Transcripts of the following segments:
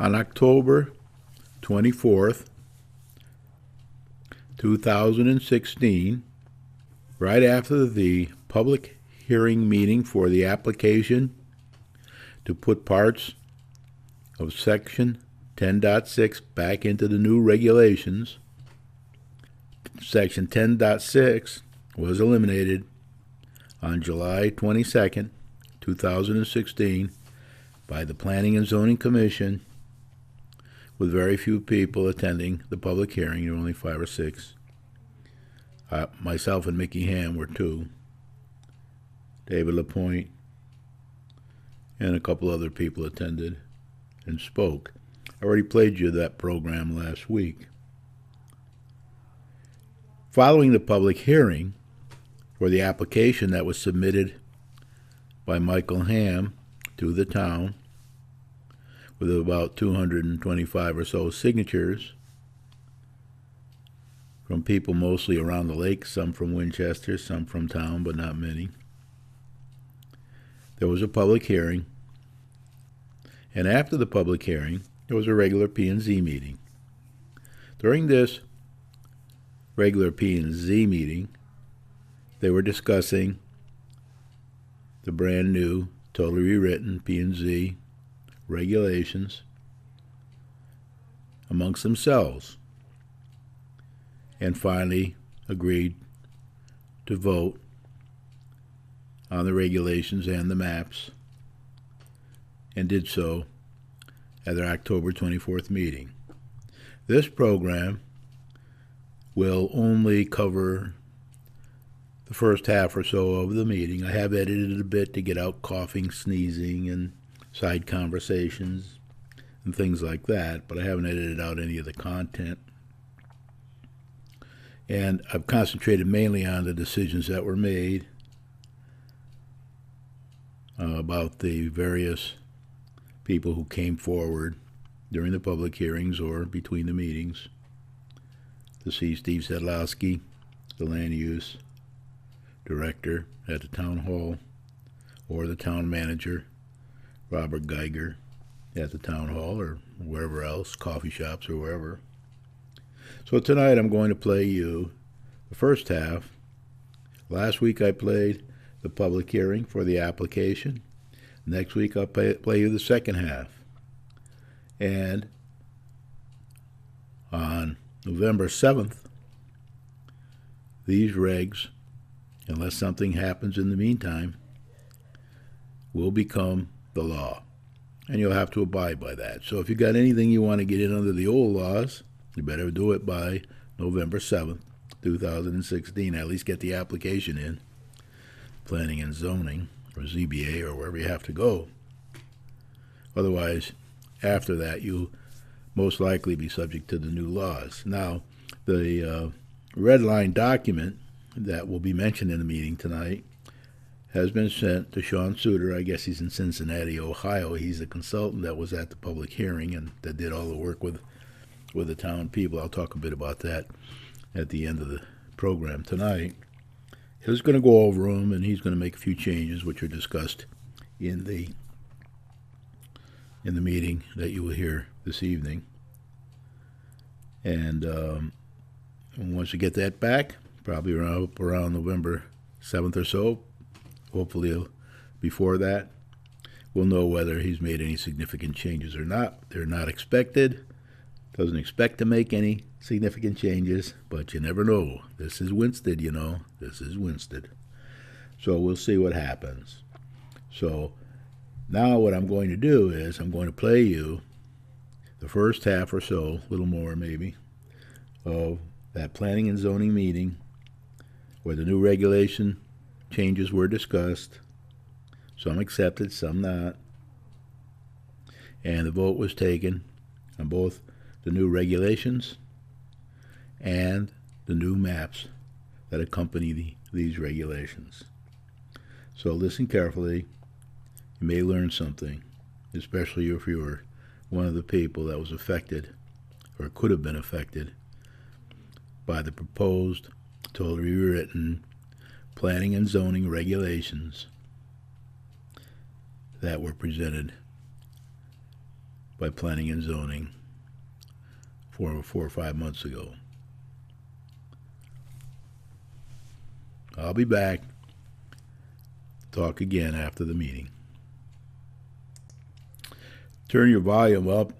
On October 24th, 2016, right after the public hearing meeting for the application to put parts of Section 10.6 back into the new regulations, Section 10.6 was eliminated on July 22nd, 2016 by the Planning and Zoning Commission, with very few people attending the public hearing. There were only 5 or 6. Myself and Mickey Ham were 2. David LaPointe and a couple other people attended and spoke. I already played you that program last week. Following the public hearing for the application that was submitted by Michael Ham to the town, with about 225 or so signatures from people mostly around the lake, some from Winchester, some from town, but not many. There was a public hearing, and after the public hearing, there was a regular P&Z meeting. During this regular P&Z meeting, they were discussing the brand new, totally rewritten P&Z regulations amongst themselves, and finally agreed to vote on the regulations and the maps, and did so at their October 24th meeting. This program will only cover the first half or so of the meeting. I have edited it a bit to get out coughing, sneezing, and side conversations and things like that, but I haven't edited out any of the content. And I've concentrated mainly on the decisions that were made about the various people who came forward during the public hearings or between the meetings. To see Steve Sedlowski, the land use director at the town hall, or the town manager, Robert Geiger, at the town hall or wherever else, coffee shops or wherever. So tonight I'm going to play you the first half. Last week I played the public hearing for the application. Next week I'll play you the second half. And on November 7th, these regs, unless something happens in the meantime, will become the law. And you'll have to abide by that. So if you got anything you want to get in under the old laws, you better do it by November 7th, 2016. At least get the application in, Planning and Zoning, or ZBA, or wherever you have to go. Otherwise, after that, you'll most likely be subject to the new laws. Now, the red line document that will be mentioned in the meeting tonight has been sent to Sean Suter. I guess he's in Cincinnati, Ohio. He's the consultant that was at the public hearing and that did all the work with the town people. I'll talk a bit about that at the end of the program tonight. He's going to go over them, and he's going to make a few changes, which are discussed in the meeting that you will hear this evening. And once you get that back, probably around November 7th or so, hopefully before that, we'll know whether he's made any significant changes or not. They're not expected. Doesn't expect to make any significant changes, but you never know. This is Winsted, you know. This is Winsted. So we'll see what happens. So now what I'm going to do is I'm going to play you the first half or so, a little more maybe, of that Planning and Zoning meeting where the new regulation changes were discussed. Some accepted, some not. And the vote was taken on both the new regulations and the new maps that accompany these regulations. So listen carefully. You may learn something, especially if you were one of the people that was affected or could have been affected by the proposed, totally rewritten planning and zoning regulations that were presented by planning and zoning 4 or 5 months ago. I'll be back. Talk again after the meeting. Turn your volume up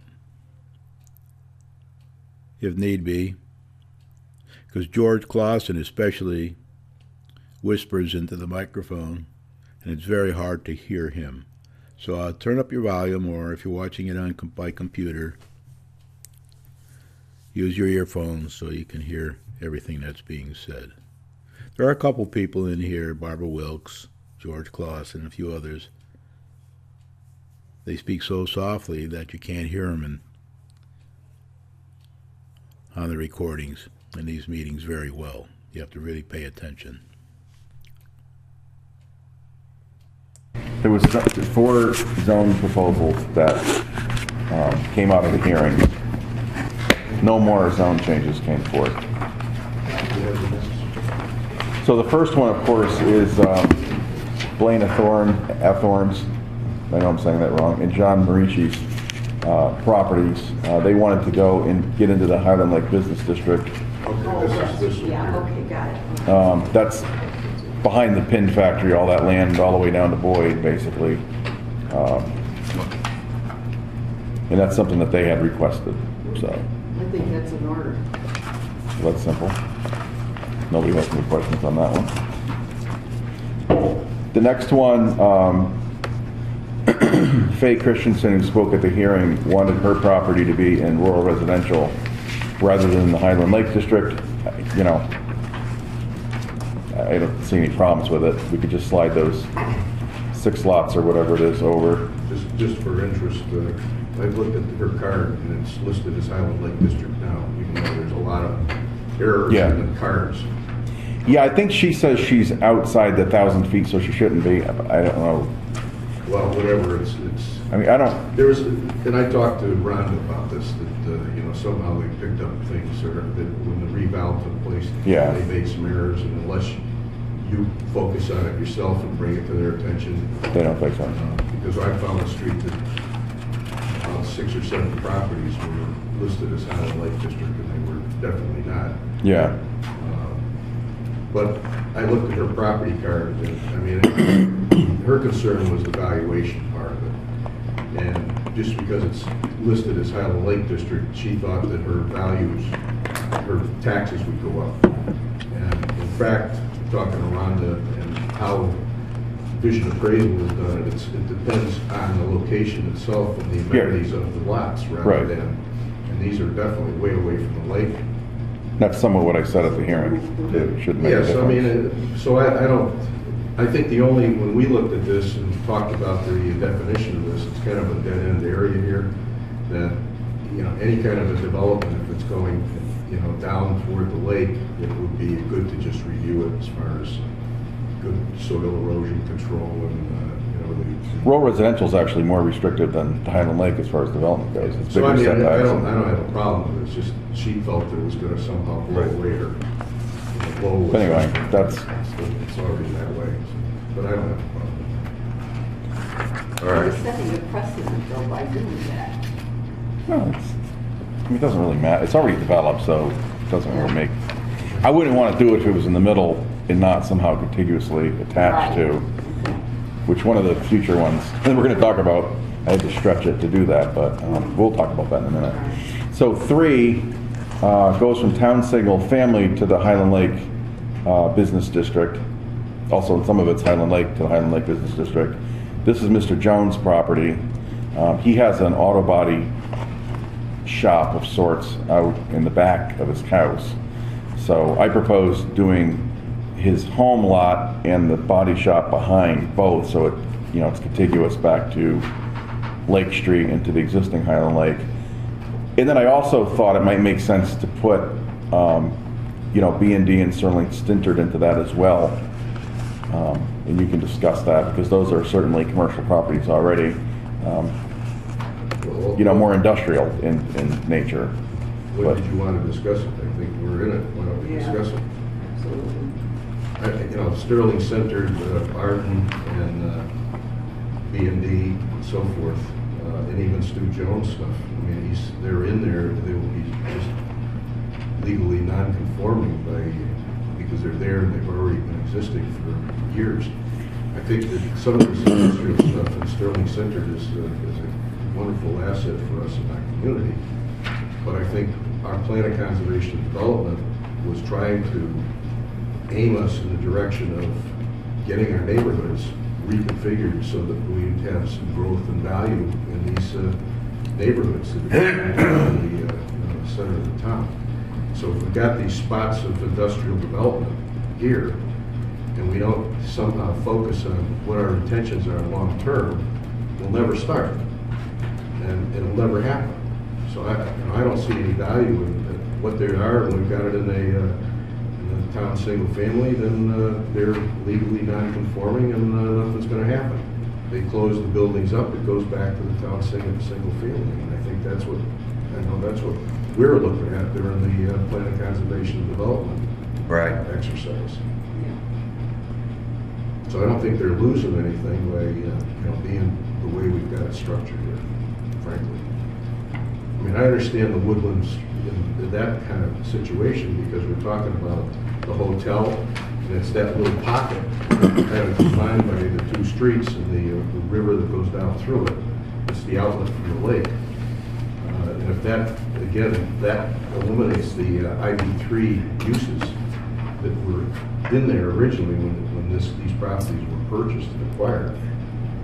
if need be, because George Clausen especially whispers into the microphone, and it's very hard to hear him. So turn up your volume, or if you're watching it by computer, use your earphones so you can hear everything that's being said. There are a couple people in here, Barbara Wilkes, George Clausen, and a few others. They speak so softly that you can't hear them on the recordings in these meetings very well. You have to really pay attention. There was 4 zone proposals that came out of the hearing. No more zone changes came forth. So the first one, of course, is Blaine Athorn's, I know I'm saying that wrong, and John Marici's properties. They wanted to go and get into the Highland Lake Business District. Okay, this yeah, okay, got it. That's behind the pin factory, all that land, all the way down to Boyd, basically. And that's something that they had requested, so. I think that's in order. So that's simple. Nobody has any questions on that one. The next one, Faye Christensen, who spoke at the hearing, wanted her property to be in rural residential rather than the Highland Lake District. You know, I don't see any problems with it. We could just slide those 6 lots or whatever it is over. Just for interest, I've looked at her card and it's listed as Highland Lake District now, even though there's a lot of errors in the cards. Yeah, I think she says she's outside the 1,000 feet, so she shouldn't be. I don't know. Well, whatever, it's. I mean, I don't. There's, and I talked to Rhonda about this, that, you know, somehow they picked up things, or that when the reval took place, Yeah. they made some errors, and unless you focus on it yourself and bring it to their attention. They don't think so. Because I found a street that about 6 or 7 properties were listed as Highland Lake District, and they were definitely not. Yeah. But I looked at her property card, and I mean, her concern was the valuation part of it. And just because it's listed as Highland Lake District, she thought that her values, her taxes would go up. And in fact, talking to Rhonda and how vision appraisal is done, it depends on the location itself and the amenities of the lots rather than, and these are definitely way away from the lake. That's somewhat what I said at the hearing. It should make a Yes, I difference. mean, so I think the only, when we looked at this and talked about the definition of this, it's kind of a dead-end area here, that, you know, any kind of a development, if it's going, you know, down toward the lake, it would be good to just review it as far as good soil erosion control and, you know, Rural residential is actually more restrictive than the Highland Lake as far as development goes. It's so bigger I mean, I setbacks. don't have a problem with it, it's just, she felt it was gonna somehow blow away her. But anyway, that's. It's already that way, but I don't have a problem. All right. You're setting a precedent though by doing that. No, I mean, it doesn't really matter. It's already developed, so it doesn't really make. I wouldn't want to do it if it was in the middle and not somehow contiguously attached to, which one of the future ones, and we're going to talk about, I had to stretch it to do that, but we'll talk about that in a minute. So 3 goes from town single family to the Highland Lake Business District. Also, in some of it's Highland Lake to the Highland Lake Business District. This is Mr. Jones' property. He has an auto body shop of sorts out in the back of his house. So I propose doing his home lot and the body shop behind both, so it, you know, it's contiguous back to Lake Street and to the existing Highland Lake. And then I also thought it might make sense to put, you know, B&D and Sterling Stintard into that as well. And you can discuss that because those are certainly commercial properties already. You know, more industrial in nature. What did you want to discuss it? I think we're in it. Why don't we discuss it? Absolutely. You know, Sterling Centered, Barton, and B&D, and so forth. and even Stu Jones stuff. I mean, they're in there, they will be just legally non-conforming because they're there and they've already been existing for years. I think that some of this industrial stuff in Sterling Center is a wonderful asset for us in our community. But I think our plan of conservation and development was trying to aim us in the direction of getting our neighborhoods reconfigured so that we'd have some growth and value in these neighborhoods that are in the center of the town. So if we've got these spots of industrial development here, and we don't somehow focus on what our intentions are long term, we'll never start, and it'll never happen. So I don't see any value in what they are, and we've got it in the town single family, then they're legally non-conforming, and nothing's going to happen. They close the buildings up, it goes back to the town single family, and I think that's what we're looking at during the plan of conservation and development exercise. So I don't think they're losing anything by being the way we've got it structured here, frankly. I mean, I understand the Woodlands in that kind of situation because we're talking about the hotel, and it's that little pocket kind of defined by the two streets and the river that goes down through it. It's the outlet from the lake. And if that, again, that eliminates the IB3 uses that were in there originally when these properties were purchased and acquired.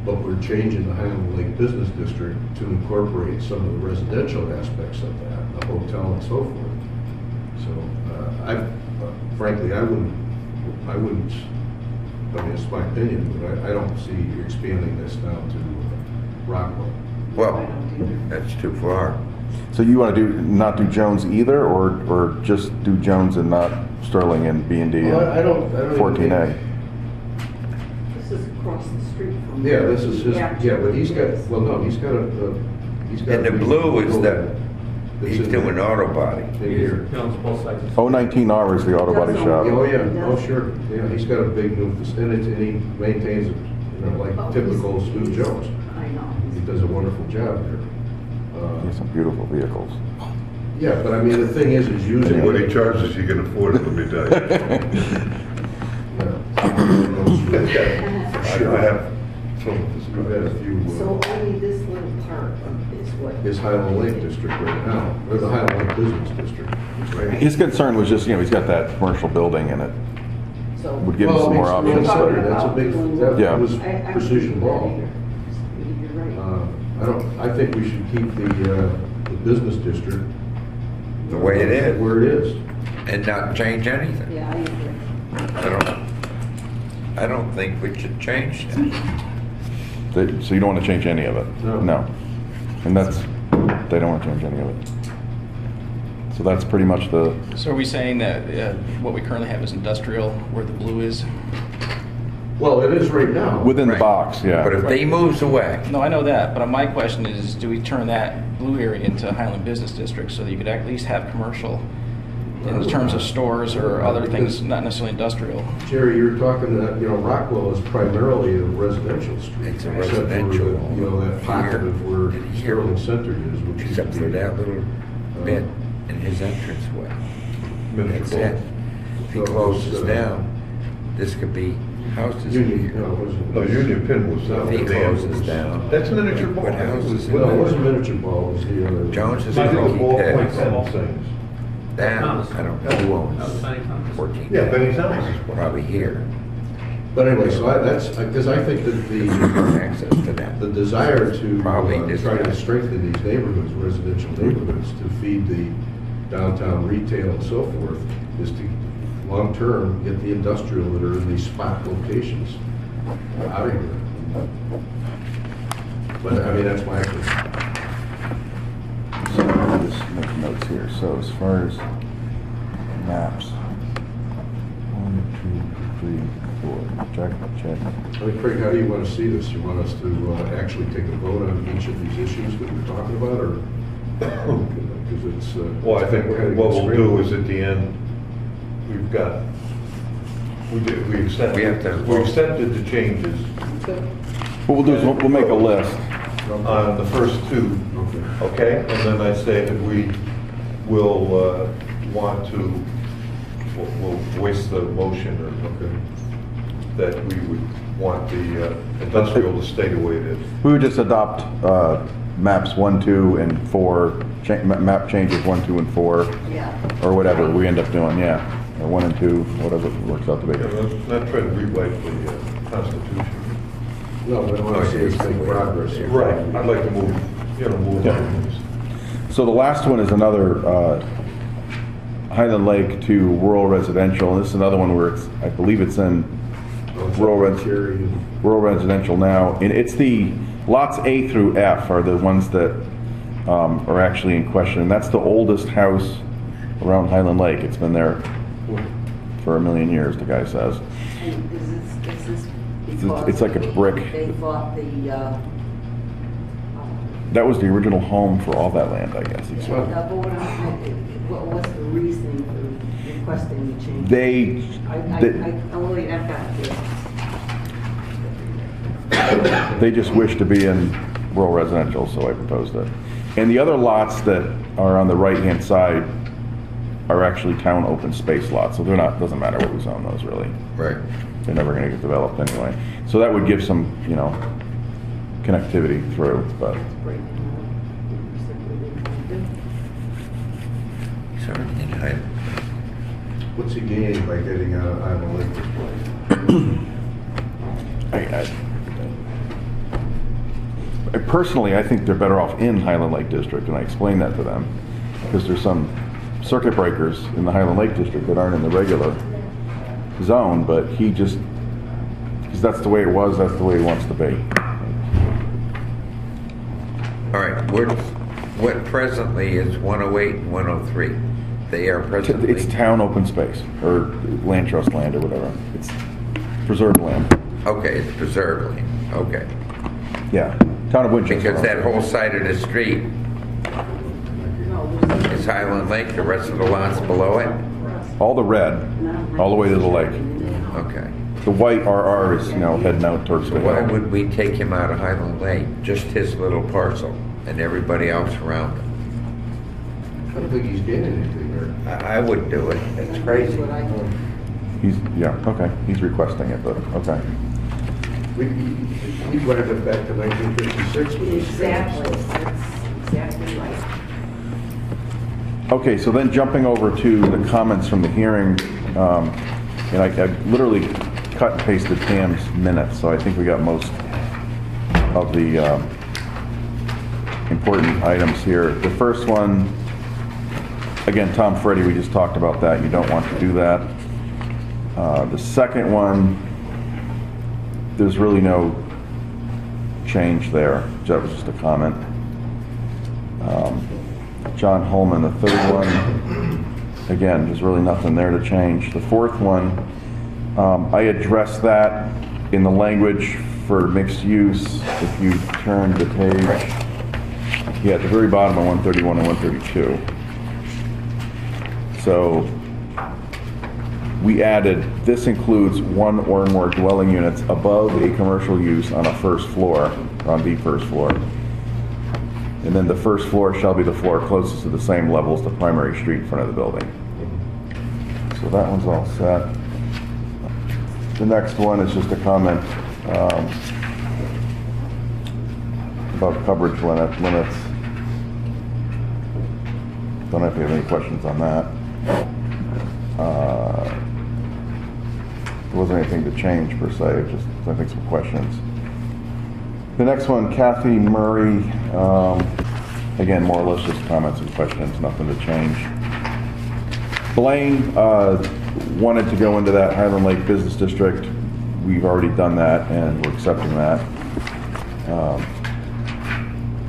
But we're changing the Highland Lake Business District to incorporate some of the residential aspects of that, the hotel and so forth. So frankly, I wouldn't, I mean, it's my opinion, but I don't see expanding this down to Rockwell. Well, that's too far. So you want to not do Jones either, or just do Jones and not Sterling and B and D Well, I don't 14A? This is across the street from. Yeah, this is his, yeah, but he's got, well, no, he's got he's got. And the blue is that That's he's in doing there. auto body. In here. 019R is the auto body shop. Oh, yeah, oh, sure, yeah, he's got a big new, and he maintains it, like typical Stu Jones. I know. He does a wonderful job there. He has some beautiful vehicles. Yeah, but I mean, the thing is using. What he charges, you can afford it, let me tell you. I have some of this. We've had a few. So only this little part is what. Is Highland Lake District right now, or the Highland Lake Business District, right? His concern was just, he's got that commercial building and it So. would give him some more options. That's a big, that Yeah. was precision ball. You're right. I think we should keep the business district. The way it is. Where it is. And not change anything. Yeah, I agree. I don't think we should change that. So you don't want to change any of it? No. And they don't want to change any of it. So that's pretty much the, So are we saying that what we currently have is industrial, where the blue is? Well, it is right now. within the Right. box, yeah. But if he moves away, No, I know that, but my question is, do we turn that blue area into Highland Business District so that you could at least have commercial in terms of stores or other things, not necessarily industrial? Jerry, you're talking that, Rockwell is primarily a residential street. It's a except for residential that pocket here of where and here. Sterling Center is, which is. except for that little bit in his entranceway. That's it. If he closes down, this could be houses Union, here. no, it wasn't. No, Union Pin was. If he closes down. That's miniature ball. Put houses in Well, it there. wasn't miniature ball, it was the other. Jones is a I think the Rocky ballpoint Pigs. pen things. That, I don't know who owns 14. Yeah, Benny's house is Probably here. But anyway, so because I think that Access to that. the desire to Probably this try guy. to strengthen these neighborhoods, residential neighborhoods, to feed the downtown retail and so forth, is to, long-term, get the industrial that are in these spot locations out of here. But, I mean, that's my opinion. So I'll just make notes here. So as far as maps, 1, 2, 3, 4, check. I mean, Craig, how do you want to see this? You want us to actually take a vote on each of these issues that we're talking about, or? Because it's. Well, I think kind of what we'll constrained. do is at the end, we accepted the changes. What we'll do is we'll make a list on the first two, okay? And then I say that we will want to, we'll voice the motion that we would want the industrial to stay the way it is. We would just adopt maps 1, 2, and 4, map changes 1, 2, and 4, Yeah. or whatever we end up doing, yeah. Or 1 and 2, whatever it works out to Yeah, be. let's not try to rewrite the Constitution. No, but I want to see us make progress here. Right, I'd like to move, move Yeah. on. So the last one is another Highland Lake to rural residential, and this is another one where it's, I believe it's in rural residential now, and it's the lots A through F are the ones that are actually in question, and that's the oldest house around Highland Lake. It's been there for 1,000,000 years, the guy says. And is this It's like a brick. They bought the, That was the original home for all that land, I guess. He said. what was the reasoning for requesting the change? I've got this. They just wish to be in rural residential, so I proposed it. And the other lots that are on the right-hand side are actually town open space lots, so they're not, doesn't matter what we zone those really. Right. They're never gonna get developed anyway. So that would give some, connectivity through, but He's already in Highland. What's he gaining by getting out of Highland Lake this way? I personally, I think they're better off in Highland Lake District, and I explained that to them, because there's some circuit breakers in the Highland Lake District that aren't in the regular zone, but he just, because that's the way it was, that's the way he wants to be. All right, what presently is 108 and 103? They are presently... It's town open space, or land trust land, or whatever. It's preserved land. Okay, it's preserved land, okay. Yeah, town of Winchester. Because that whole side of the street is Highland Lake, the rest of the lots below it? All the red, all the way to the lake. Okay. The white RR is, heading out towards the Why hill. would we take him out of Highland Lake, just his little parcel, and everybody else around him? I don't think he's getting anything there. I would do it, that's crazy. Okay, he's requesting it, but, okay. We wanted it back to 1956. with this Exactly, thing, so- that's exactly right. Okay, so then jumping over to the comments from the hearing, and I literally cut and pasted Pam's minutes, so I think we got most of the important items here. The first one, again, Tom Freddy, we just talked about that. You don't want to do that. The second one, there's really no change there. That was just a comment. John Holman, the third one, again, there's really nothing there to change. The fourth one, I addressed that in the language for mixed use. If you turn the page, at the very bottom of 131 and 132. So we added, this includes one or more dwelling units above a commercial use on a first floor, on the first floor. And then the first floor shall be the floor closest to the same level as the primary street in front of the building. So that one's all set. The next one is just a comment about coverage limits. Don't know if you have any questions on that. There wasn't anything to change per se, just I think some questions. The next one, Kathy Murray, again, more or less just comments and questions, nothing to change. Blaine wanted to go into that Highland Lake Business District. We've already done that and we're accepting that.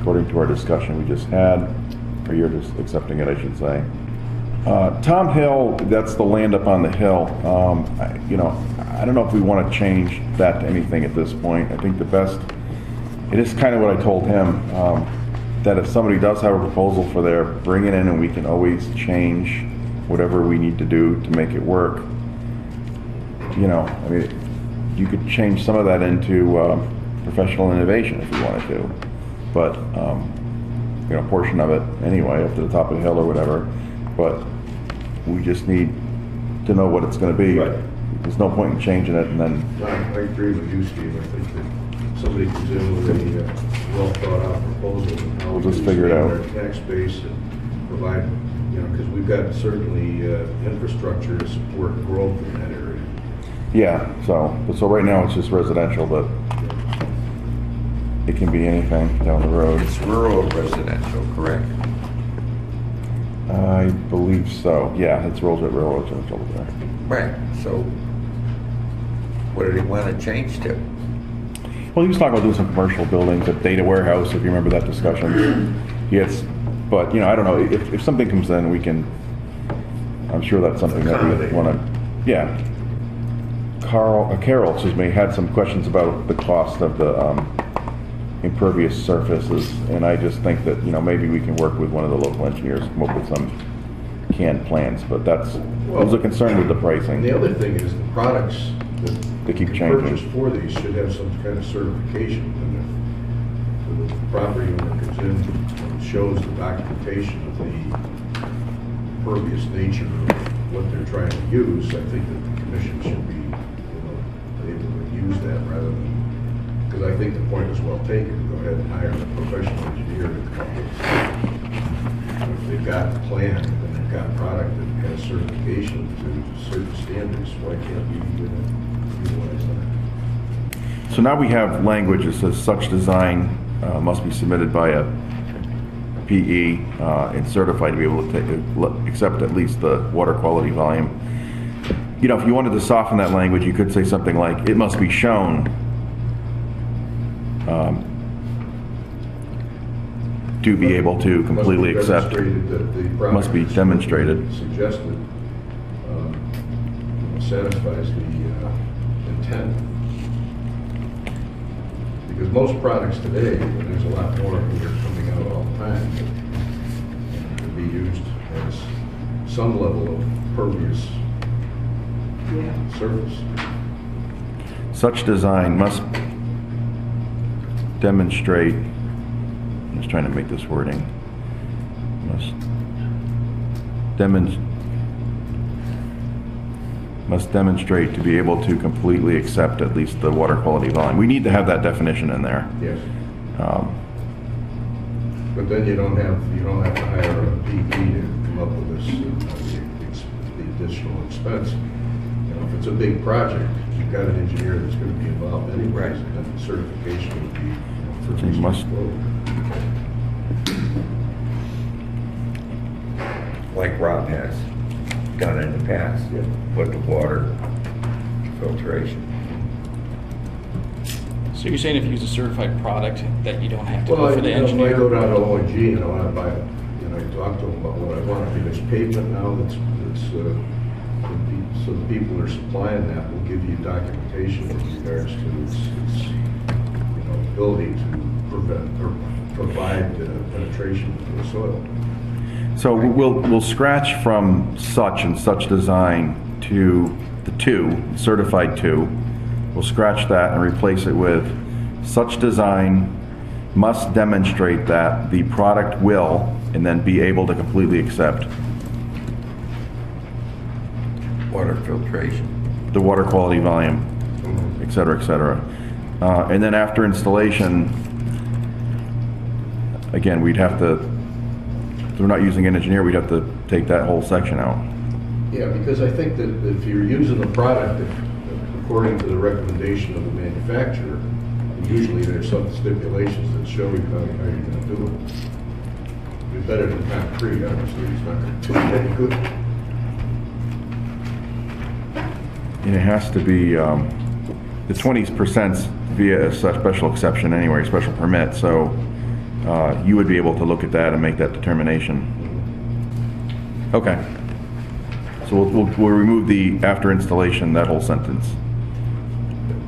According to our discussion we just had, or you're just accepting it, I should say. Tom Hill, that's the land up on the hill. I don't know if we want to change that to anything at this point. I think the best, it is kind of what I told him, that if somebody does have a proposal for there, bring it in and we can always change whatever we need to do to make it work. You could change some of that into professional innovation if you wanted to. but, a portion of it anyway, up to the top of the hill or whatever. But we just need to know what it's gonna be. Right. There's no point in changing it and then, I agree with you, Steve. I think that somebody comes in with a well thought out proposal and how We'll we just figure it out. expand our tax base and provide, because we've got certainly infrastructure to support growth in that area. yeah, so right now it's just residential, but it can be anything down the road. It's rural residential, correct? I believe so. Yeah, it's rural residential over there. Right, so what do they want to change to? Well, he was talking about doing some commercial buildings, a data warehouse, if you remember that discussion. Yes, but, I don't know, if something comes in, we can, I'm sure that's something that we Accommodate. want to, yeah. Carol, excuse me, had some questions about the cost of the impervious surfaces, and I just think that, maybe we can work with one of the local engineers, come up with some canned plans, but I was a concern with the And pricing. the other thing is the products that They keep you changing. purchase for these should have some kind of certification. And if the property owner comes in and shows the documentation of the pervious nature of what they're trying to use, I think that the commission should be, able to use that rather than, because I think the point is well taken. Go ahead and hire a professional engineer to come up with. If they've got the plan and they've got product that has certification to certain standards, why can't we utilize that? So now we have language that says such design must be submitted by a PE and certified to be able to accept at least the water quality volume. If you wanted to soften that language, you could say something like, it must be shown to be able to completely accept. Must be demonstrated. Suggested satisfies the intent. Because most products today, and there's a lot more that are coming out all the time, can be used as some level of pervious surface. Such design must demonstrate, I'm just trying to make this wording, must demonstrate to be able to completely accept at least the water quality volume. We need to have that definition in there. Yes. But then you don't have to hire a PE to come up with this, the additional expense. If it's a big project, you've got an engineer that's going to be involved anyways, and then the certification would be for So you must- Like Rob has done in the past, Yeah. with the water filtration. So you're saying if you use a certified product that you don't have to Well, go for the when I engineer? go down to ONG and I want to buy it, I talk to them about what I want. I mean, there's pavement now so the people that are supplying that will give you documentation with regards to its ability to prevent or provide penetration into the soil. So we'll scratch from such and such design to the two, certified two. We'll scratch that and replace it with such design must demonstrate that the product will, and then be able to completely accept Water filtration. the water quality volume, et cetera, et cetera. And then after installation, again, we'd have to, if we're not using an engineer, we'd have to take that whole section out. Yeah, because I think that if you're using the product according to the recommendation of the manufacturer, usually there's some stipulations that show you how you're going to do it. It'd be better than concrete, obviously, it's not going to do it any good. And it has to be, the 20% via a special exception anyway, special permit, so you would be able to look at that and make that determination. Okay. So we'll remove the after installation, that whole sentence.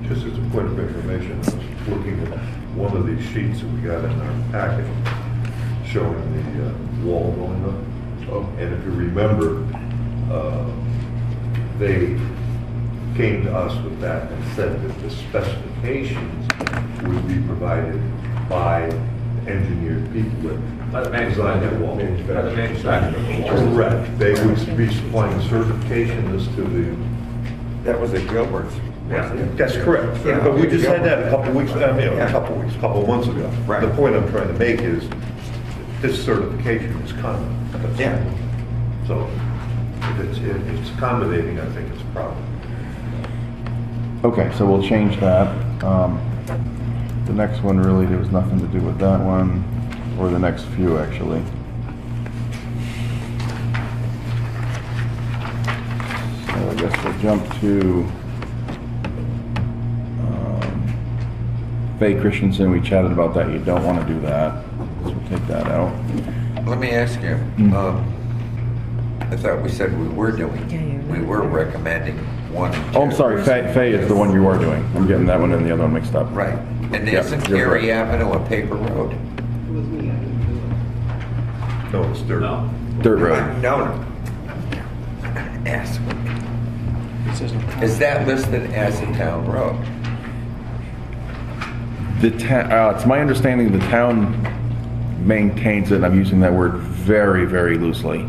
Just as a point of information, I was looking at one of these sheets that we got in our packet showing the wall going up. And if you remember, they came to us with that and said that the specifications would be provided by engineered people By the that design that wall. By the manufacturer. Correct. They would be supplying certification as to the. That was at Gilbert's. That's correct. But we just had that a couple weeks, a couple months ago. Right. The point I'm trying to make is, this certification is common. Yeah. So, if it's accommodating, I think it's a problem. Okay, so we'll change that. The next one, really, there was nothing to do with that one, or the next few, actually. So I guess we'll jump to Faye Christensen. We chatted about that. You don't want to do that, so we'll take that out. Let me ask you, I thought we said we were doing, we were recommending 1 and 2. Oh, I'm sorry, Faye is the one you are doing. I'm getting that one and the other one mixed up. Right. And Yeah, isn't you're Cary correct. Avenue a paper road? It was me, I didn't do it. No, it's dirt. No. Dirt road. No. Ask. It says no. Is that listed as a town road? It's my understanding the town maintains it, and I'm using that word very, very loosely.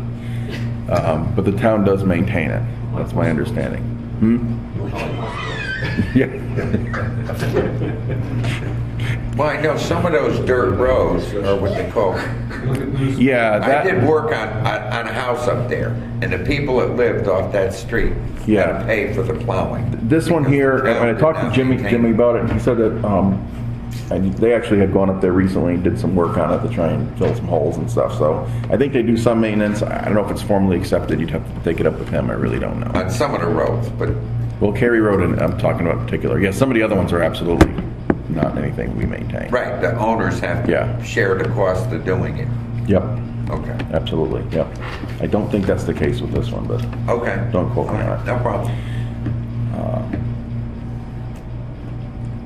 But the town does maintain it. That's my understanding. Yeah. Well, I know some of those dirt roads are what they call, Yeah, I did that, work on a house up there, and the people that lived off that street had Yeah. to pay for the plowing. this one here, when I talked to Jimmy about it, he said that, they actually had gone up there recently and did some work on it to try and fill some holes and stuff, so I think they do some maintenance. I don't know if it's formally accepted, you'd have to take it up with him, I really don't know. On some of the roads, but Well, Cary Road, and I'm talking about in particular, yeah, some of the other ones are absolutely not anything we maintain. right, the owners have Yeah. to share the cost of doing it. Yep, Okay. absolutely, yep. I don't think that's the case with this one, but Okay. Don't quote me All on right, it. no problem.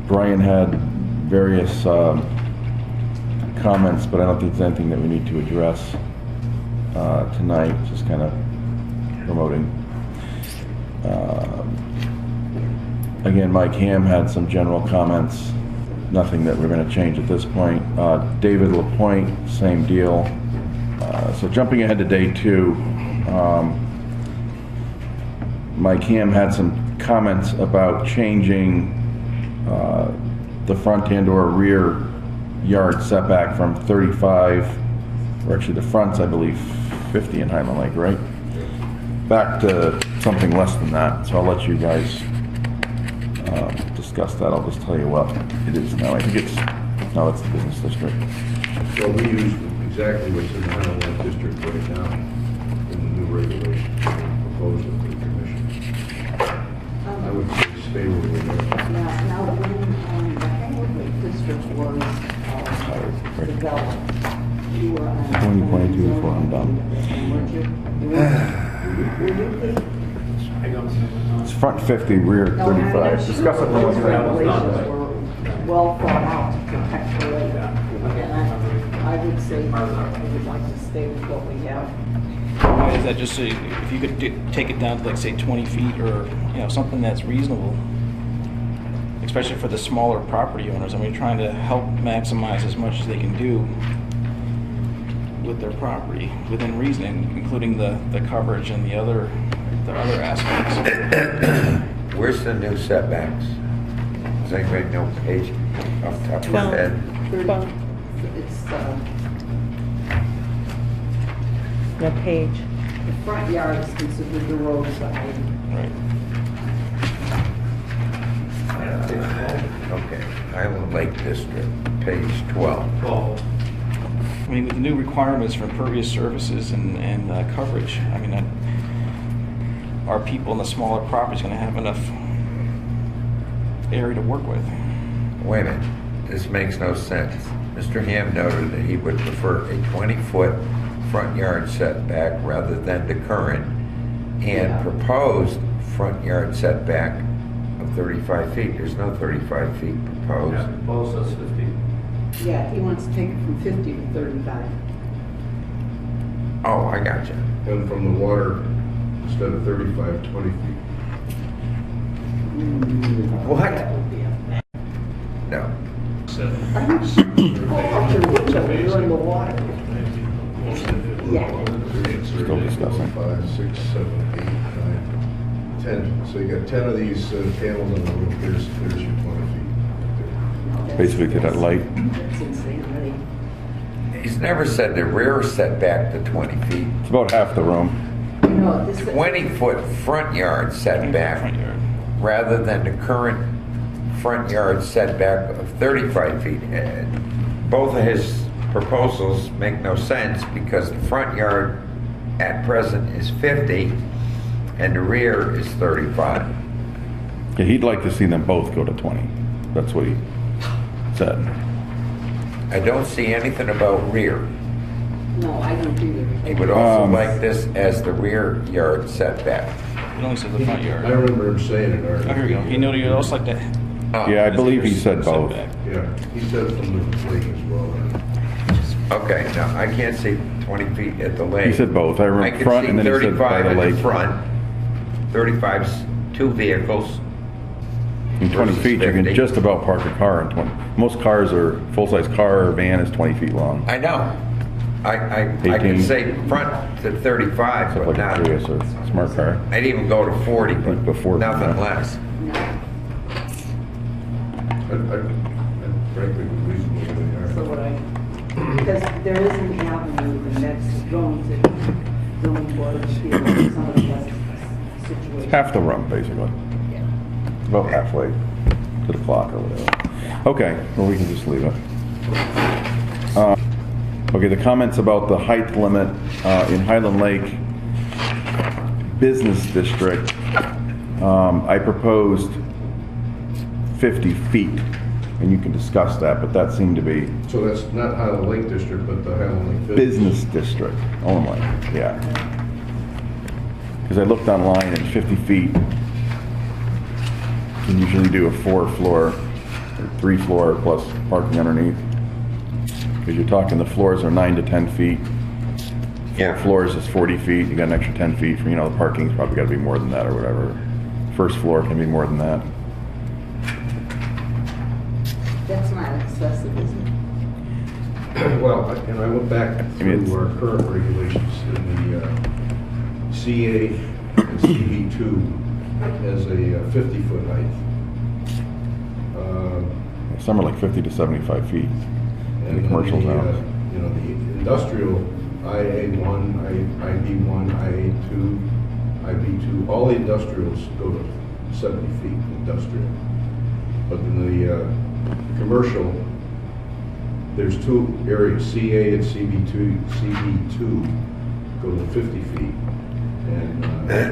Brian had various comments, but I don't think there's anything that we need to address tonight, just kind of promoting. Again, Mike Ham had some general comments, nothing that we're going to change at this point. David Lapointe, same deal. So jumping ahead to day 2, Mike Ham had some comments about changing the front and or rear yard setback from 35, or actually the front's, I believe, 50 in Highland Lake, right? Back to something less than that. So I'll let you guys discuss that. I'll just tell you what it is now. I think it's, no, it's the business district. So we use exactly what's in the Highland Lake District right now in the new regulations proposed with the commission. I would say stay where we are. Now, when the Highland Lake District was developed, you were on. 2022 before I'm done. Weren't you? Were you Pete? I don't know. It's front 50, rear No, I'm not 35. sure Discuss it for those one second. regulations were well thought out to protect the lake. And I would say we would like to stay with what we have. Why is that? Just so if you could take it down to like say 20 feet or something that's reasonable, especially for the smaller property owners. I mean, trying to help maximize as much as they can do with their property within reason, including the coverage and the other aspects. Where's the new setbacks? Does anybody know page off the top of your head? 30, it's, No page. the front yard is considered the roadside. Right. Okay, Highland Lake District, page 12. Well, I mean, with the new requirements for impervious surfaces and coverage, I mean, are people in the smaller properties going to have enough area to work with? Wait a minute, this makes no sense. Mr. Ham noted that he would prefer a 20-foot front yard setback rather than the current, and Yeah. proposed front yard setback of 35 feet. There's no 35 feet proposed. yeah, both says 50. Yeah, he wants to take it from 50 to 35. Oh, I got you. And from the water, instead of 35, 20 feet. What? That would be a- No. Said- Pull up your window, you're in the water. Yeah. Still discussing. 5, 6, 7, 8, 9, 10. So you got 10 of these panels on the roof. There's your 20 feet. Basically to that light. That's insanity. He's never said the rear setback to 20 feet. It's about half the room. No, this is. 20-foot front yard setback Front yard. rather than the current front yard setback of 35 feet. And both of his proposals make no sense because the front yard at present is 50 and the rear is 35. Yeah, he'd like to see them both go to 20. That's what he said. I don't see anything about rear. No, I don't either. He would also like this as the rear yard setback. It only says the front I yard. remember him saying it. Oh, here we go. He noted, he also like that. Oh, Yeah, I believe he said both. Setback. Yeah, he said it from the lake as well. okay, now I can't see 20 feet at the lake. He said both. I I remember can front see and then he said by 35 the in lake. the front. 35's two vehicles. In 20 versus feet, you can 50. just about park a car in 20. Most cars are, full-size car or van is 20 feet long. I know. I can 18. say front to 35, Except but like a not. Prius or a smart car. I'd even go to 40, but Before, nothing yeah. less. I frankly would reasonably So are. what because there is an avenue, and that's going to zoning board of appeals, some of the situations. Half the room, basically. Yeah. About halfway to the clock or whatever. Okay, well, we can just leave it. Okay, the comments about the height limit in Highland Lake Business District, I proposed 50 feet, and you can discuss that, but that seemed to be So that's not Highland Lake District, but the Highland Lake business district only, yeah. Because I looked online and 50 feet, you can usually do a 4-floor, or 3-floor plus parking underneath. Because you're talking, the floors are 9 to 10 feet. Yeah. Floors is 40 feet, you got an extra 10 feet for, the parking's probably gotta be more than that or whatever. First floor can be more than that. That's not excessive, is it? Well, and I went back mean, through our current regulations in the CA and CB2 as a 50-foot height. Some are like 50 to 75 feet in And the then commercial zones. the industrial IA1, IB1, IA2, IB2, all the industrials go to 70 feet industrial. But in the commercial, there's two areas, CA and CB2 go to 50 feet, and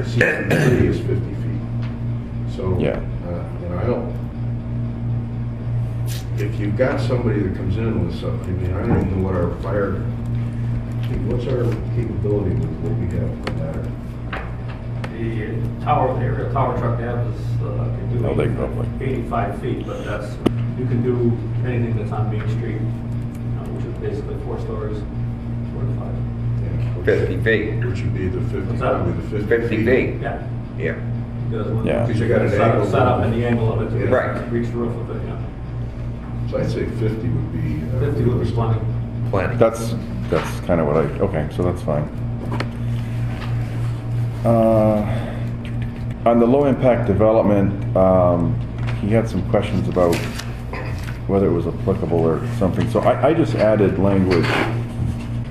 CB3 is 50 feet. So, Yeah. I don't, if you've got somebody that comes in with something, I don't even know what our fire, what's our capability with what we have for that? The tower, the aerial tower truck they have is, can do Oh, they go up like- 85 feet, but that's, you can do anything that's on Main Street, which is basically 4 stories, 4 to 5. Yeah, 50 feet. which would be the 50, What's that? probably the 50 50 feet. Yeah. Yeah. Because when Yeah. Because you got an set angle. set up and the angle of it to Right. reach the roof of it, yeah. So I'd say 50 would be. 50 would be plenty. Plenty. That's kind of what okay, so that's fine. On the low impact development, he had some questions about whether it was applicable or something. So I just added language.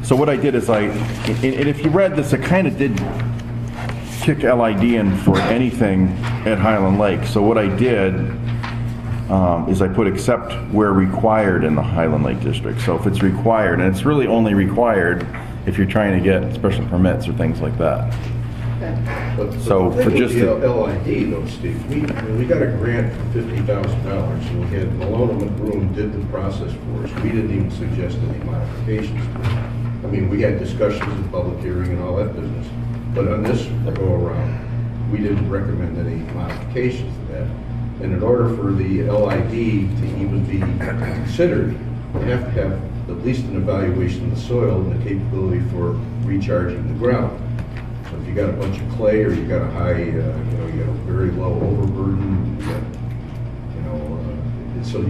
So what I did is and if you read this, it kind of did kick LID in for anything at Highland Lake. So what I did is I put except where required in the Highland Lake District. So if it's required, and it's really only required if you're trying to get special permits or things like that. But So the thing for with just the the- LID though, Steve, we got a grant for $50,000, and we had Malone McBroom did the process for us. We didn't even suggest any modifications to it. I mean, we had discussions in public hearing and all that business, but on this go around, we didn't recommend any modifications to that. And in order for the LID to even be considered, you have to have at least an evaluation of the soil and the capability for recharging the ground. So if you got a bunch of clay or you got a high, you got a very low overburden, you got, so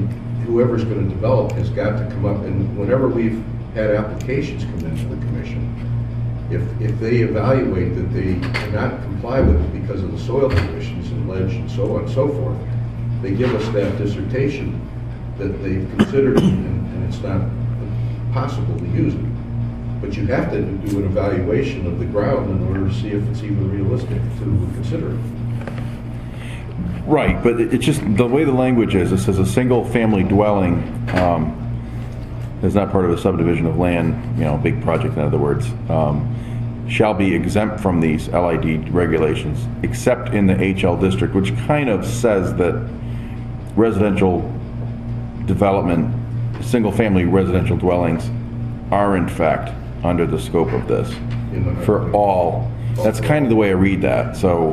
whoever's going to develop has got to come up, and whenever we've had applications come into the commission. If they evaluate that they cannot comply with it because of the soil conditions and ledge and so on and so forth, they give us that dissertation that they've considered it, and it's not possible to use it. But you have to do an evaluation of the ground in order to see if it's even realistic to consider it. Right, but it's just the way the language is. It says a single-family dwelling is not part of a subdivision of land, big project, in other words, shall be exempt from these LID regulations, except in the HL district, which kind of says that residential development, single-family residential dwellings are in fact under the scope of this for all. That's kind of the way I read that. So,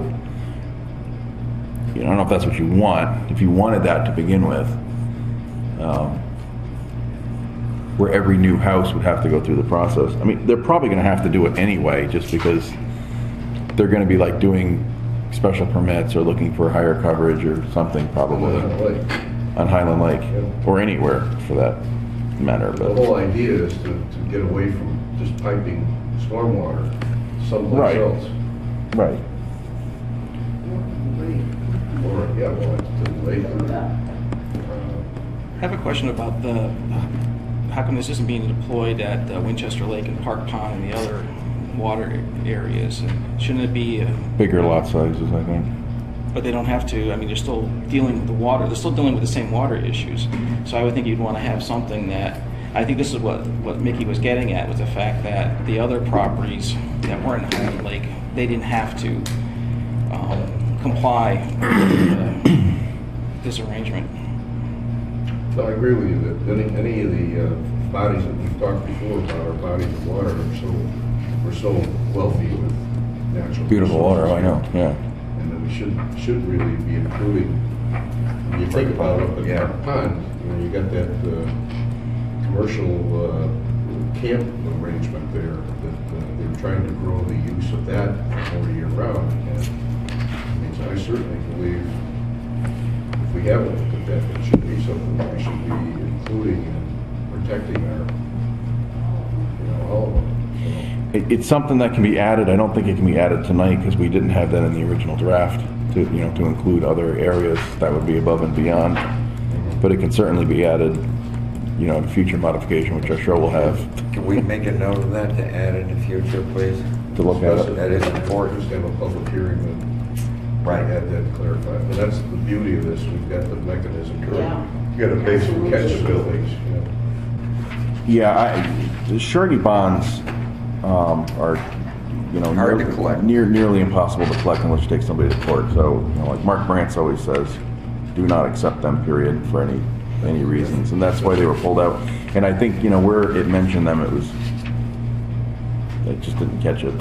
I don't know if that's what you want. If you wanted that to begin with, where every new house would have to go through the process. I mean, they're probably going to have to do it anyway, just because they're going to be like doing special permits or looking for higher coverage or something, probably on Highland Lake or anywhere for that matter. The But whole idea is to get away from just piping stormwater someplace else. right. Or, yeah, well, to the lake. I have a question about how come this isn't being deployed at Winchester Lake and Park Pond and the other water areas? And shouldn't it be? Bigger lot sizes, I think. But they don't have to. I mean, they're still dealing with the water. They're still dealing with the same water issues. So I would think you'd want to have something that. I think this is what Mickey was getting at, was the fact that the other properties that were in Highland Lake, they didn't have to comply with this arrangement. So I agree with you that any of the bodies that we've talked before about, our bodies of water we're so wealthy with natural Beautiful water, resources. I know, yeah. And that we should really be improving. When you think about it, up at Park Pond, you got that commercial camp arrangement there that they're trying to grow the use of that all year round. And I certainly believe if we have looked at that, it should be something that we should be including and protecting all of them. It's something that can be added. I don't think it can be added tonight because we didn't have that in the original draft to include other areas that would be above and beyond. But it can certainly be added, in future modification, which I'm sure we'll have Can we make a note of that to add in the future, please? to look at it. That is important. Just have a public hearing and Right. have that clarified. But that's the beauty of this. We've got the mechanism to Yeah. get a basic catch the buildings. Yeah, the surety bonds are, Hard to collect. nearly impossible to collect unless you take somebody to court. So, like Mark Brantz always says, do not accept them, period, for any reasons. And that's why they were pulled out. And I think, where it mentioned them, it just didn't catch it.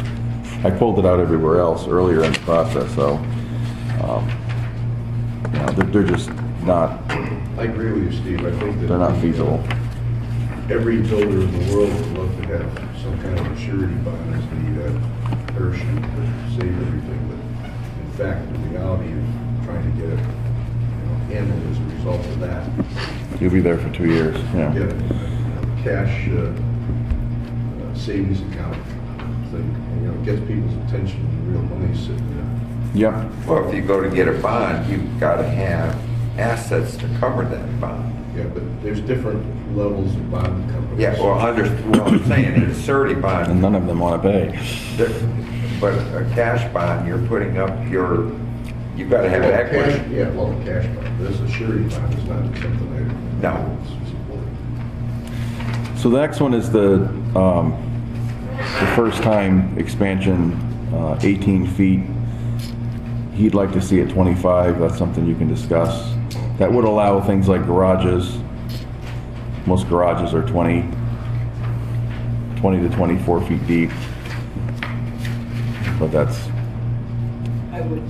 I pulled it out everywhere else earlier in the process, so, they're just not, I agree with you, Steve. I think that they're not feasible. every builder in the world would love to have some kind of a surety bond as the parachute to save everything. But in fact, the reality of trying to get it handled as a result of that, You'll be there for 2 years, yeah. get a cash savings account thing, gets people's attention when real money's sitting there. Yep. Well, if you go to get a bond, you've got to have assets to cover that bond. Yeah, but there's different levels of bond companies. Yeah, well, I'm saying, in a surety And bond, none of them want to pay. but a cash bond, you're putting up you've got to have Well, equity. cash- Yeah, well, a cash bond, but it's a surety bond, it's not something No. it's important. So the next one is the first time expansion, 18 feet. He'd like to see it 25. That's something you can discuss. That would allow things like garages. Most garages are 20 to 24 feet deep. But that's I would.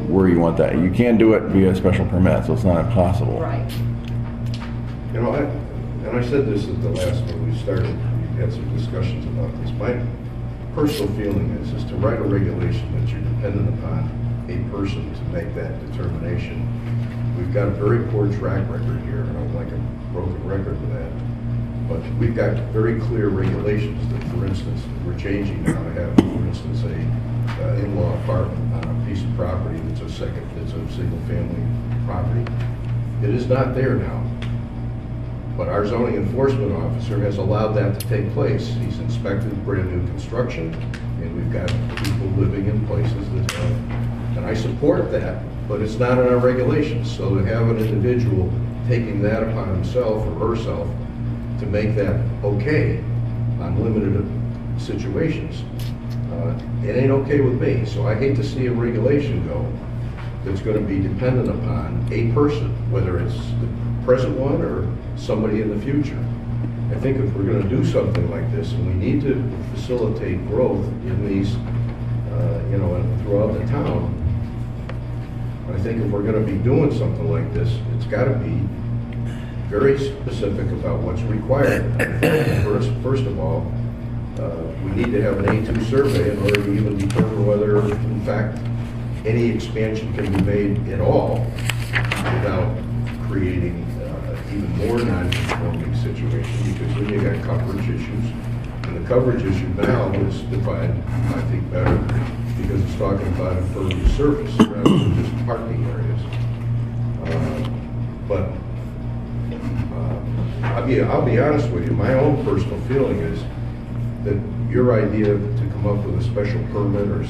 where you want that. You can do it via special permit, so it's not impossible. Right. And I said this at the last when we started, we had some discussions about this. My personal feeling is to write a regulation that you're dependent upon a person to make that determination. We've got a very poor track record here, and I'm like a broken record with that. But we've got very clear regulations that, for instance, we're changing now to have, for instance, a in-law apartment on a piece of property that's a single-family property. It is not there now. But our zoning enforcement officer has allowed that to take place. He's inspected brand-new construction, and we've got people living in places that have, and I support that, but it's not in our regulations. So to have an individual taking that upon himself or herself to make that okay on limited situations, it ain't okay with me. So I hate to see a regulation go that's going to be dependent upon a person, whether it's the present one or somebody in the future. I think if we're going to do something like this, and we need to facilitate growth in these, throughout the town, I think if we're going to be doing something like this, it's got to be very specific about what's required. First of all, we need to have an A2 survey in order to even determine whether, in fact, any expansion can be made at all without creating even more non-conforming situation, because then you got coverage issues. And the coverage issue now is defined, I think, better because it's talking about impervious surface rather than just parking areas. I'll be honest with you, my own personal feeling is that your idea to come up with a special permit or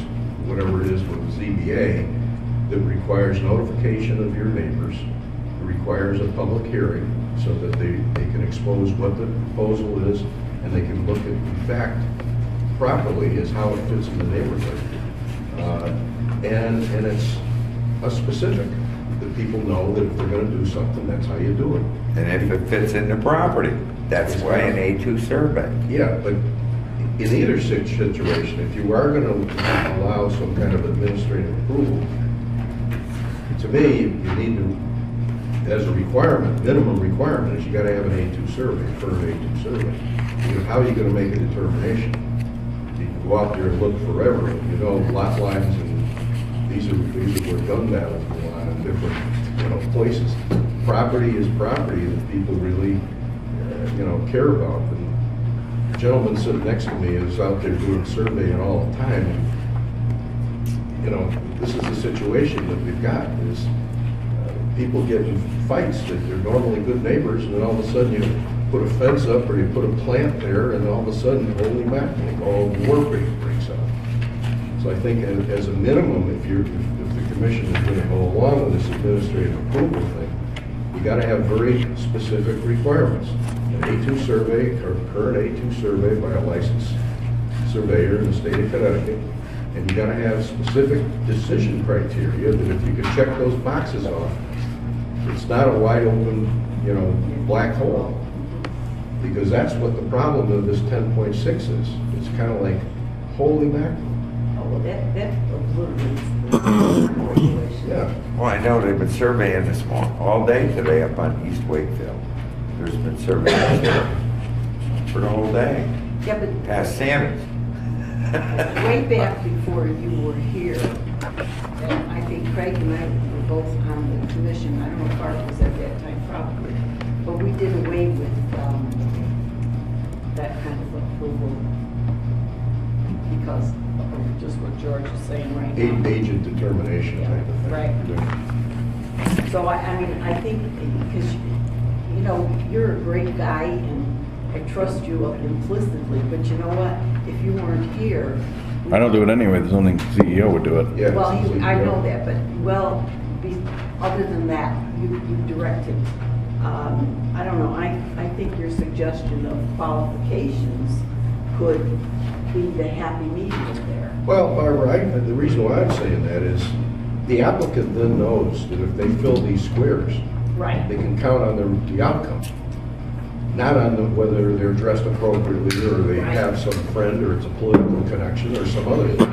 whatever it is with the ZBA that requires notification of your neighbors, requires a public hearing so that they can expose what the proposal is and they can look at, in fact, properly is how it fits in the neighborhood. And it's a specific that people know that if they're going to do something, that's how you do it. And if it fits in the property, that's why an A2 survey. Yeah, but in either situation, if you are going to allow some kind of administrative approval, to me, you need to, as a requirement, minimum requirement is you got to have an A2 survey, current A2 survey. Because how are you going to make a determination? You can go out there and look forever, lot lines, and these are where gun battles go on in different, places. Property is property that people really, care about. And the gentleman sitting next to me is out there doing surveying all the time. And, this is the situation that we've got is people get in fights that they're normally good neighbors, and then all of a sudden you put a fence up or you put a plant there, and all of a sudden, holy mackerel, all war breaks out. So I think as a minimum, if the commission is going to go along with this administrative approval thing, you got to have very specific requirements. An A2 survey, or current A2 survey by a licensed surveyor in the state of Connecticut, and you got to have specific decision criteria that if you can check those boxes off, it's not a wide open, black hole. Because that's what the problem of this 10.6 is. It's kind of like, holy mackerel. Oh, well, that obliterates the situation. Yeah. Well, I know they've been surveying this all day today up on East Wakefield. There's been surveying here for the whole day. Yeah, but Past Sammons. way back before you were here, and I think Craig and I were both on the commission. I don't know if Art was at that time, probably, but we did away with that kind of approval because of just what George is saying right now. Agent determination Yeah, type of thing. right. So I mean, I think because you're a great guy and I trust you implicitly, but you know what? If you weren't here, I don't do it anyway, the zoning CEO would do it. Yeah. well, I know that, but other than that, you directed. I don't know. I think your suggestion of qualifications could be the happy medium there. Well, Barbara, the reason why I'm saying that is the applicant then knows that if they fill these squares, Right. they can count on the outcome. Not on whether they're dressed appropriately or they have some friend or it's a political connection or some other thing.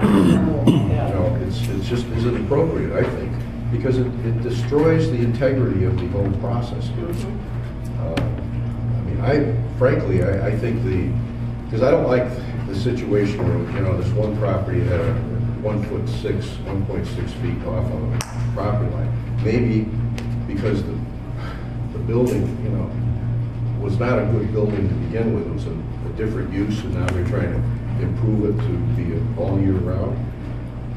It just isn't appropriate, I think, because it destroys the integrity of the whole process here. Frankly, I think because I don't like the situation where, this one property had a 1.6 feet off of the property line. Maybe because the building, was not a good building to begin with. It was a different use, and now they're trying to improve it to be all year round,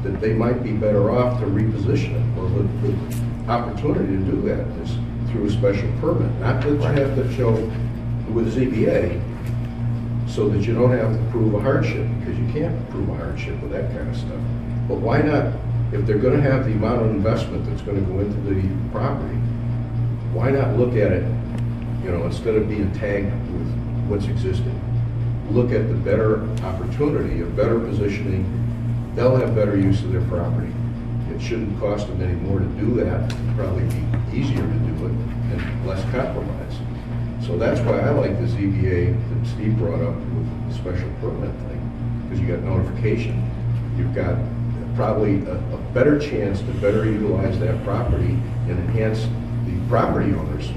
that they might be better off to reposition it. Well, the opportunity to do that is through a special permit, not that you have to show with ZBA, so that you don't have to prove a hardship, because you can't prove a hardship with that kind of stuff. But why not, if they're gonna have the amount of investment that's gonna go into the property, why not look at it, you know, instead of being tagged with what's existing? Look at the better opportunity of better positioning. They'll have better use of their property. It shouldn't cost them any more to do that. It'd probably be easier to do it and less compromise. So that's why I like the ZBA that Steve brought up with the special permit thing, because you got notification. You've got probably a better chance to better utilize that property and enhance the property owner's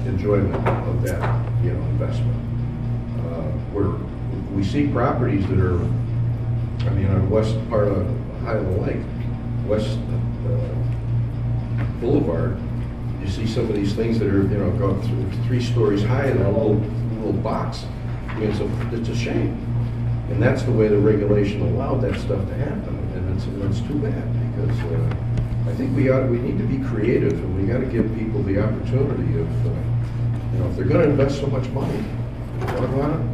enjoyment of that, you know, investment. Where we see properties that are, I mean, on west part of Highland Lake, West Boulevard, you see some of these things that are, you know, go through 3 stories high in a little box. I mean, it's a shame. And that's the way the regulation allowed that stuff to happen. And it's too bad, because I think we need to be creative, and we got to give people the opportunity of, you know, if they're going to invest so much money, talk about it.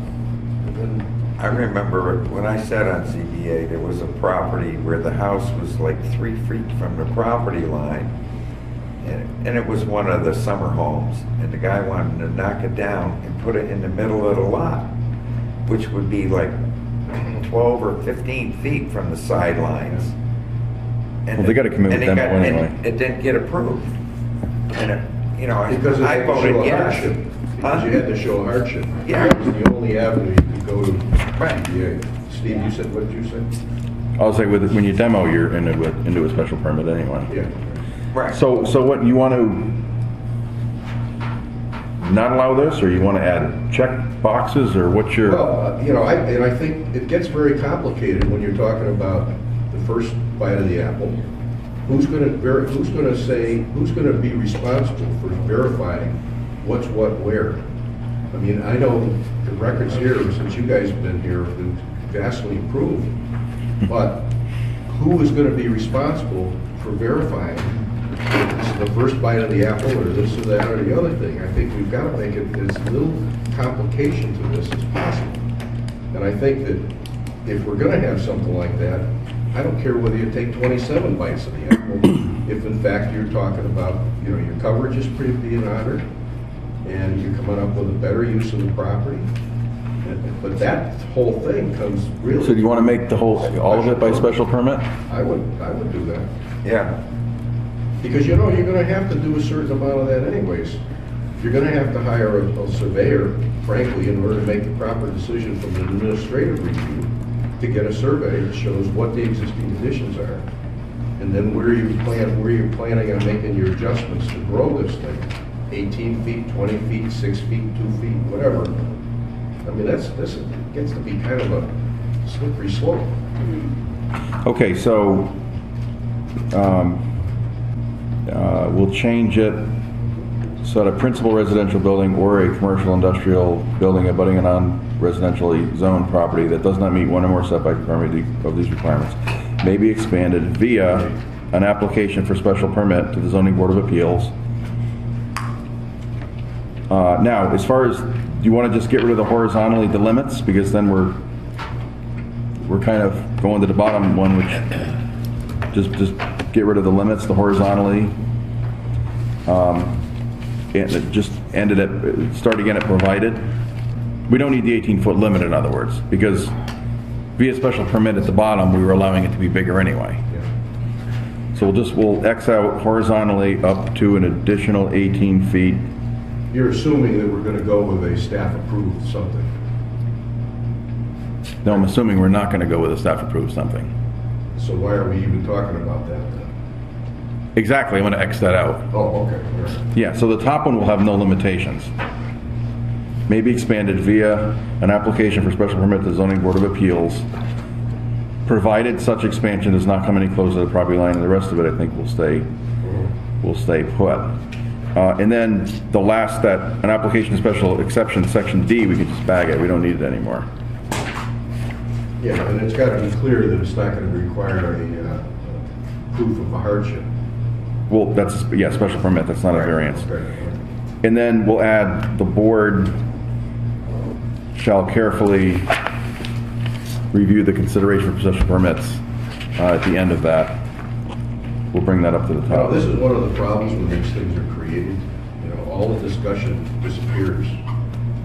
And then, I remember when I sat on ZBA, there was a property where the house was like 3 feet from the property line, and it was one of the summer homes, and the guy wanted to knock it down and put it in the middle of the lot, which would be like 12 or 15 feet from the sidelines. And Well, they gotta come in with demo anyway. and it didn't get approved. And it, you know, because I voted yes. Because you had to show a hardship. Yeah. That was the only avenue you could go to. Right. ZBA. Steve, you said, what did you say? I'll say when you demo, you're into a special permit anyway. Yeah. Right. So what, you want to not allow this, or you want to add check boxes, or what's your? Well, you know, I think it gets very complicated when you're talking about the first bite of the apple. Who's going to be responsible for verifying what's what where? I mean, I know the records here, since you guys have been here, have been vastly improved. But who is going to be responsible for verifying if this is the first bite of the apple, or this or that, or the other thing? I think we've got to make it as little complication to this as possible. And I think that if we're going to have something like that, I don't care whether you take 27 bites of the apple, if in fact you're talking about, you know, your coverage is being honored, and you're coming up with a better use of the property. But that whole thing comes really. So do you want to make all of it by special permit? I would do that. Yeah. Because, you know, you're gonna have to do a certain amount of that anyways. You're gonna have to hire a surveyor, frankly, in order to make the proper decision from an administrative review, to get a survey that shows what the existing conditions are. And then where you're planning on making your adjustments to grow this thing. 18 feet, 20 feet, 6 feet, 2 feet, whatever. I mean, this gets to be kind of a slippery slope. Okay, so we'll change it so that a principal residential building or a commercial industrial building abutting a non-residentially zoned property that does not meet one or more setback requirements of these requirements may be expanded via an application for special permit to the Zoning Board of Appeals. Now, as far as, do you want to just get rid of the horizontally delimits, because then we're kind of going to the bottom one, which just get rid of the limits, the horizontally, and it just ended at, start again at provided. We don't need the 18-foot limit, in other words, because via special permit at the bottom, we were allowing it to be bigger anyway. So we'll X out horizontally up to an additional 18 feet. You're assuming that we're gonna go with a staff-approved something. No, I'm assuming we're not going to go with a staff-approved something. So why are we even talking about that then? Exactly, I'm going to X that out. Oh, okay. All right. Yeah, so the top one will have no limitations. May be expanded via an application for special permit to the Zoning Board of Appeals, provided such expansion does not come any closer to the property line, and the rest of it, I think, will stay put. And then the last, that an application of special exception, section D, we could just bag it. We don't need it anymore. Yeah, and it's got to be clear that it's not going to require a proof of a hardship. Well, that's, yeah, special permit. That's not a variance. Okay. And then we'll add the board shall carefully review the consideration for special permits at the end of that. We'll bring that up to the Now, top. this is one of the problems when these things are created. You know, all the discussion disappears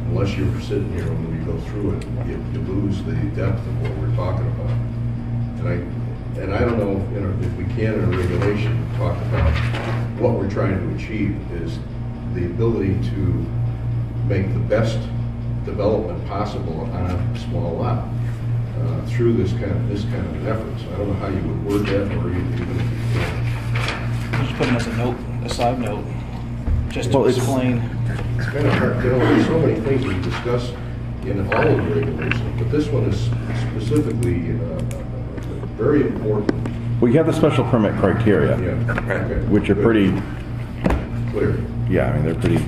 unless you're sitting here when we go through it. You lose the depth of what we're talking about. And I don't know, you know, if we can in a regulation talk about what we're trying to achieve is the ability to make the best development possible on a small lot through this kind of an effort. So I don't know how you would word that, or even if you can. Just put it as a note, a side note, just to Well, it's- explain. It's kind of hard, you know, there's so many things we discuss in all of the regulations, but this one is specifically very important. Well, you have the special permit criteria, Yeah. Okay. which are pretty, Clear. yeah, I mean, they're pretty.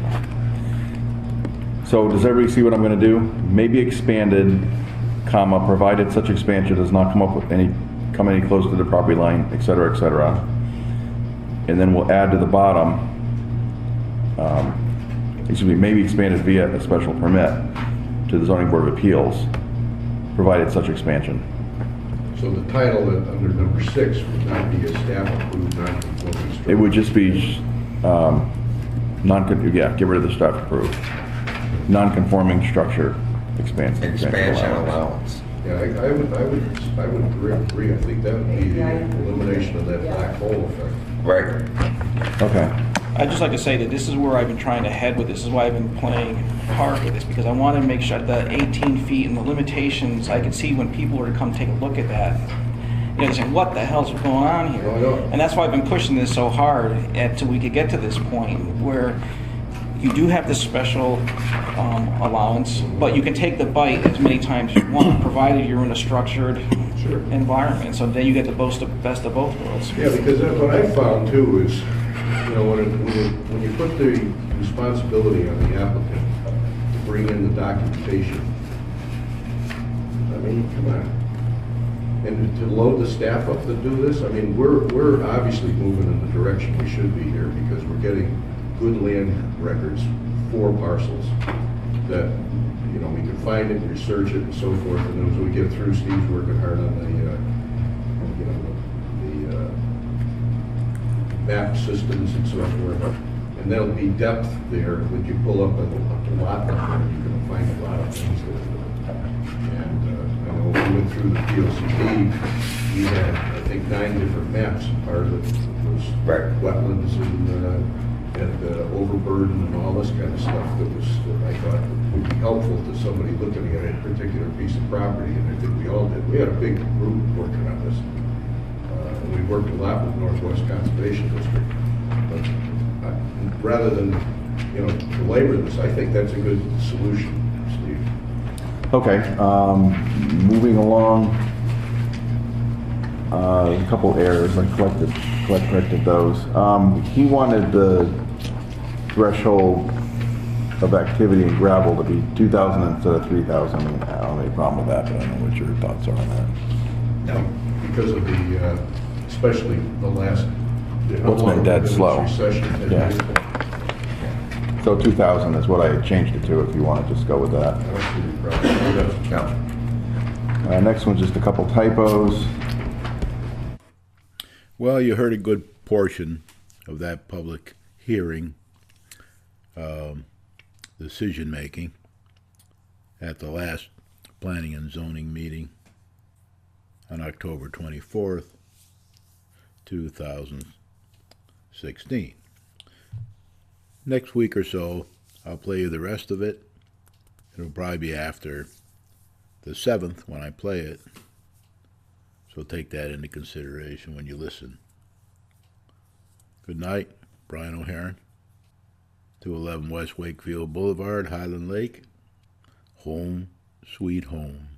So does everybody see what I'm going to do? Maybe expanded, comma, provided such expansion does not come any close to the property line, et cetera, et cetera. And then we'll add to the bottom, excuse me, maybe expanded via a special permit to the zoning board of appeals, provided such expansion. So the title under number 6 would not be a staff-approved non-conforming structure. It would just be, get rid of the staff approved. Non-conforming structure expansion. Expansion allowance. Yeah, I would agree. I think that would be the elimination of that black hole effect. Right. Okay. I'd just like to say that this is where I've been trying to head with this. This is why I've been playing hard with this, because I want to make sure that 18 feet and the limitations, I could see when people were to come take a look at that, you know, they say, what the hell's going on here? Oh, I know. And that's why I've been pushing this so hard until we could get to this point where you do have this special allowance, but you can take the bite as many times as you want, provided you're in a structured Sure. environment. So then you get the best of both worlds. Yeah, because what I found too is, you know, when you put the responsibility on the applicant to bring in the documentation, I mean, come on. And to load the staff up to do this, I mean, we're obviously moving in the direction we should be here because we're getting good land records for parcels that, you know, we can find it, research it, and so forth. And then as we get through, Steve's working hard on the, you know, the map systems and so forth. And there'll be depth there. When you pull up a lot number, you can find a lot of things there. And I know when we went through the POCD, we had, I think, 9 different maps. Part of it was Right. wetlands and overburden and all this kind of stuff that I thought would be helpful to somebody looking at a particular piece of property, and I think we all did. We had a big group working on this. And we worked a lot with Northwest Conservation District. But rather than, you know, belabor this, I think that's a good solution, Steve. Okay, moving along, a couple errors, I corrected those. He wanted the threshold of activity in gravel to be 2,000 instead of 3,000. I mean, I don't have any problem with that, but I don't know what your thoughts are on that. No, because of the, especially the last. What's been dead slow. Recession. Yeah. So 2,000 is what I changed it to, if you want to just go with that. I don't see any problem. No. Next one's just a couple typos. Well, you heard a good portion of that public hearing, decision-making at the last Planning and Zoning meeting on October 24th, 2016. Next week or so, I'll play you the rest of it. It'll probably be after the 7th when I play it. So take that into consideration when you listen. Good night, Brian O'Haron, 211 West Wakefield Boulevard, Highland Lake. Home, sweet home.